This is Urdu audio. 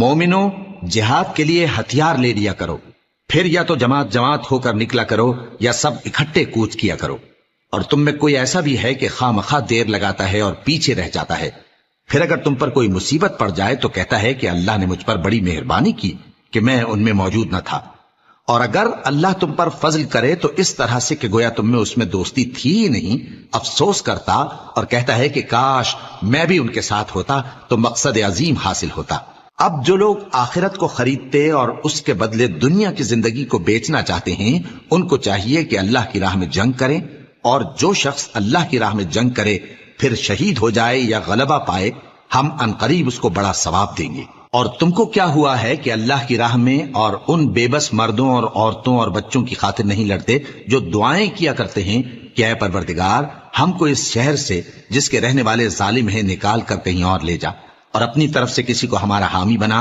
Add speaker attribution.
Speaker 1: مومنوں، جہاد کے لیے ہتھیار لے لیا کرو، پھر یا تو جماعت جماعت ہو کر نکلا کرو یا سب اکٹھے کوچ کیا کرو۔ اور تم میں کوئی ایسا بھی ہے کہ خواہ مخواہ دیر لگاتا ہے اور پیچھے رہ جاتا ہے، پھر اگر تم پر کوئی مصیبت پڑ جائے تو کہتا ہے کہ اللہ نے مجھ پر بڑی مہربانی کی کہ میں ان میں موجود نہ تھا۔ اور اگر اللہ تم پر فضل کرے تو اس طرح سے کہ گویا تم میں اس میں دوستی تھی ہی نہیں، افسوس کرتا اور کہتا ہے کہ کاش میں بھی ان کے ساتھ ہوتا تو مقصد عظیم حاصل ہوتا۔ اب جو لوگ آخرت کو خریدتے اور اس کے بدلے دنیا کی زندگی کو بیچنا چاہتے ہیں، ان کو چاہیے کہ اللہ کی راہ میں جنگ کریں، اور جو شخص اللہ کی راہ میں جنگ کرے پھر شہید ہو جائے یا غلبہ پائے، ہم عنقریب اس کو بڑا ثواب دیں گے۔ اور تم کو کیا ہوا ہے کہ اللہ کی راہ میں اور ان بے بس مردوں اور عورتوں اور بچوں کی خاطر نہیں لڑتے جو دعائیں کیا کرتے ہیں کہ اے پروردگار ہم کو اس شہر سے جس کے رہنے والے ظالم ہیں نکال کر کہیں اور لے جا، اور اپنی طرف سے کسی کو ہمارا حامی بنا۔